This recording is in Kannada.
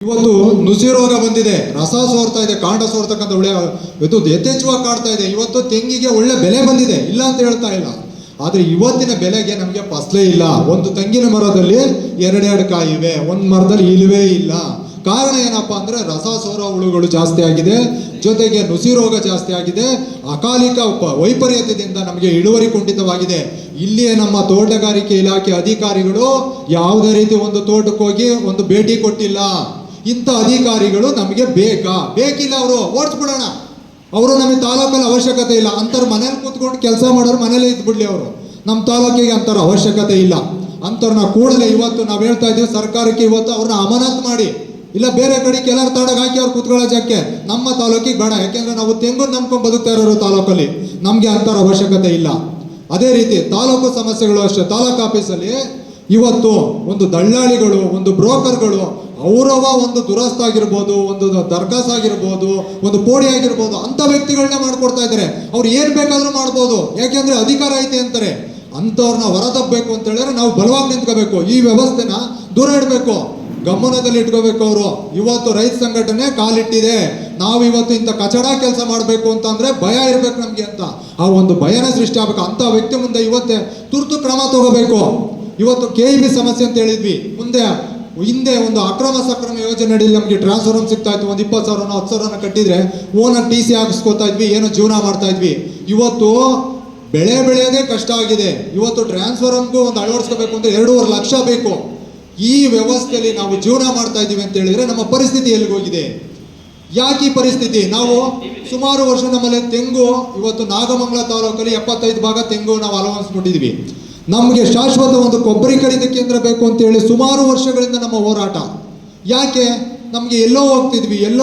ಇವತ್ತು ನುಸಿ ರೋಗ ಬಂದಿದೆ, ರಸ ಸೋರ್ತಾ ಇದೆ, ಕಾಂಡ ಸೋರ್ತಕ್ಕಂಥ ಇದು ಯಥೇಚ್ಛವಾಗಿ ಕಾಡ್ತಾ ಇದೆ. ಇವತ್ತು ತೆಂಗಿಗೆ ಒಳ್ಳೆ ಬೆಲೆ ಬಂದಿದೆ, ಇಲ್ಲ ಅಂತ ಹೇಳ್ತಾ ಇಲ್ಲ. ಆದ್ರೆ ಇವತ್ತಿನ ಬೆಲೆಗೆ ನಮಗೆ ಫಸಲೇ ಇಲ್ಲ. ಒಂದು ತೆಂಗಿನ ಮರದಲ್ಲಿ ಎರಡೆರಡು ಕಾಯಿ ಇವೆ, ಒಂದು ಮರದಲ್ಲಿ ಇಲ್ಲವೇ ಇಲ್ಲ. ಕಾರಣ ಏನಪ್ಪಾ ಅಂದ್ರೆ ರಸ ಸೋರ ಹುಳುಗಳು ಜಾಸ್ತಿ ಆಗಿದೆ, ಜೊತೆಗೆ ನುಸಿ ರೋಗ ಜಾಸ್ತಿ ಆಗಿದೆ, ಅಕಾಲಿಕ ವೈಪರೀತ್ಯದಿಂದ ನಮಗೆ ಇಳುವರಿ ಕುಂಠಿತವಾಗಿದೆ. ಇಲ್ಲಿಯೇ ನಮ್ಮ ತೋಟಗಾರಿಕೆ ಇಲಾಖೆ ಅಧಿಕಾರಿಗಳು ಯಾವುದೇ ರೀತಿ ಒಂದು ತೋಟಕ್ಕೆ ಹೋಗಿ ಒಂದು ಭೇಟಿ ಕೊಟ್ಟಿಲ್ಲ. ಇಂಥ ಅಧಿಕಾರಿಗಳು ನಮಗೆ ಬೇಕಿಲ್ಲ, ಅವರು ಓಡಿಸ್ಬಿಡೋಣ, ಅವರು ನಮಗೆ ತಾಲೂಕಲ್ಲಿ ಅವಶ್ಯಕತೆ ಇಲ್ಲ. ಅಂಥವ್ರು ಮನೇಲಿ ಕೂತ್ಕೊಂಡು ಕೆಲಸ ಮಾಡೋರು ಮನೇಲಿ ಇದ್ಬಿಡ್ಲಿ, ಅವರು ನಮ್ಮ ತಾಲೂಕಿಗೆ ಅಂಥವ್ರ ಅವಶ್ಯಕತೆ ಇಲ್ಲ. ಅಂಥವ್ರನ್ನ ಕೂಡಲೇ ಇವತ್ತು ನಾವು ಹೇಳ್ತಾ ಇದ್ದೀವಿ ಸರ್ಕಾರಕ್ಕೆ, ಇವತ್ತು ಅವ್ರನ್ನ ಅಮಾನತ್ ಮಾಡಿ, ಇಲ್ಲ ಬೇರೆ ಕಡೆ ಕೆಲವರು ತಾಡಾಗ ಹಾಕಿ ಅವ್ರು ಕೂತ್ಕೊಳ್ಳೋ ಜಾಗಕ್ಕೆ ನಮ್ಮ ತಾಲೂಕಿಗೆ ಬೇಡ. ಯಾಕೆಂದ್ರೆ ನಾವು ತೆಂಗನ್ನು ನಂಬ್ಕೊಂಡು ಬದುಕ್ತಾ ಇರೋರು ತಾಲೂಕಲ್ಲಿ, ನಮಗೆ ಅಂಥವ್ರ ಅವಶ್ಯಕತೆ ಇಲ್ಲ. ಅದೇ ರೀತಿ ತಾಲೂಕು ಸಮಸ್ಯೆಗಳು ಅಷ್ಟೇ. ತಾಲೂಕು ಆಫೀಸಲ್ಲಿ ಇವತ್ತು ಒಂದು ದಳ್ಳಾಳಿಗಳು, ಒಂದು ಬ್ರೋಕರ್ಗಳು ಅವರವ ಒಂದು ದುರಸ್ತ ಆಗಿರ್ಬೋದು, ಒಂದು ದರ್ಖಾಸ್ ಆಗಿರ್ಬೋದು, ಒಂದು ಪೋಡಿ ಆಗಿರ್ಬೋದು, ಅಂಥ ವ್ಯಕ್ತಿಗಳನ್ನ ಮಾಡ್ಕೊಡ್ತಾ ಇದ್ದಾರೆ. ಅವ್ರು ಏನು ಬೇಕಾದ್ರೂ ಮಾಡ್ಬೋದು, ಯಾಕೆಂದ್ರೆ ಅಧಿಕಾರ ಐತೆ ಅಂತಾರೆ. ಅಂಥವ್ರನ್ನ ಹೊರದಬ್ಬಬೇಕು ಅಂತ ಹೇಳಿದ್ರೆ ನಾವು ಬಲವಾಗಿ ನಿಂತ್ಕೋಬೇಕು, ಈ ವ್ಯವಸ್ಥೆನ ದೂರ ಇಡಬೇಕು, ಗಮನದಲ್ಲಿ ಇಟ್ಕೋಬೇಕು. ಅವರು ಇವತ್ತು ರೈತ ಸಂಘಟನೆ ಕಾಲಿಟ್ಟಿದೆ, ನಾವು ಇವತ್ತು ಇಂಥ ಕಚಡ ಕೆಲಸ ಮಾಡಬೇಕು ಅಂತಂದ್ರೆ ಭಯ ಇರ್ಬೇಕು ನಮ್ಗೆ ಅಂತ. ಆ ಒಂದು ಭಯನ ಸೃಷ್ಟಿ ಆಗ್ಬೇಕು. ಅಂತ ವ್ಯಕ್ತಿ ಮುಂದೆ ಇವತ್ತೇ ತುರ್ತು ಕ್ರಮ ತಗೋಬೇಕು. ಇವತ್ತು KEB ಸಮಸ್ಯೆ ಅಂತ ಹೇಳಿದ್ವಿ, ಹಿಂದೆ ಒಂದು ಅಕ್ರಮ ಸಕ್ರಮ ಯೋಜನೆ ಅಡಿಯಲ್ಲಿ ನಮಗೆ ಟ್ರಾನ್ಸ್ಫಾರ್ಮ್ ಸಿಗ್ತಾ ಇತ್ತು. ಒಂದು 20,000 10,000 ಕಟ್ಟಿದ್ರೆ ಓನರ್ TC ಹಾಕಿಸ್ಕೋತಾ ಇದ್ವಿ, ಏನೋ ಜೀವನ ಮಾಡ್ತಾ ಇದ್ವಿ. ಇವತ್ತು ಬೆಳೆಯೋದೇ ಕಷ್ಟ ಆಗಿದೆ. ಇವತ್ತು ಟ್ರಾನ್ಸ್ಫಾರ್ಮ್ಗೂ ಒಂದು ಅಳವಡಿಸ್ಕೋಬೇಕು ಅಂದ್ರೆ 2.5 ಲಕ್ಷ ಬೇಕು. ಈ ವ್ಯವಸ್ಥೆಯಲ್ಲಿ ನಾವು ಜೀವನ ಮಾಡ್ತಾ ಇದ್ದೀವಿ ಅಂತ ಹೇಳಿದ್ರೆ ನಮ್ಮ ಪರಿಸ್ಥಿತಿ ಎಲ್ಲಿಗೋಗಿದೆ? ಯಾಕೆ ಈ ಪರಿಸ್ಥಿತಿ? ನಾವು ಸುಮಾರು ವರ್ಷ ನಮ್ಮಲ್ಲಿ ತೆಂಗು, ಇವತ್ತು ನಾಗಮಂಗಲ ತಾಲೂಕಲ್ಲಿ 75 ಭಾಗ ತೆಂಗು ನಾವು ಅಳವಡಿಸ್ಬಿಟ್ಟಿದ್ವಿ. ನಮಗೆ ಶಾಶ್ವತ ಒಂದು ಕೊಬ್ಬರಿ ಖರೀದಿ ಕೇಂದ್ರ ಬೇಕು ಅಂತೇಳಿ ಸುಮಾರು ವರ್ಷಗಳಿಂದ ನಮ್ಮ ಹೋರಾಟ. ಯಾಕೆ? ನಮಗೆ ಎಲ್ಲೋ ಹೋಗ್ತಿದ್ವಿ, ಎಲ್ಲೋ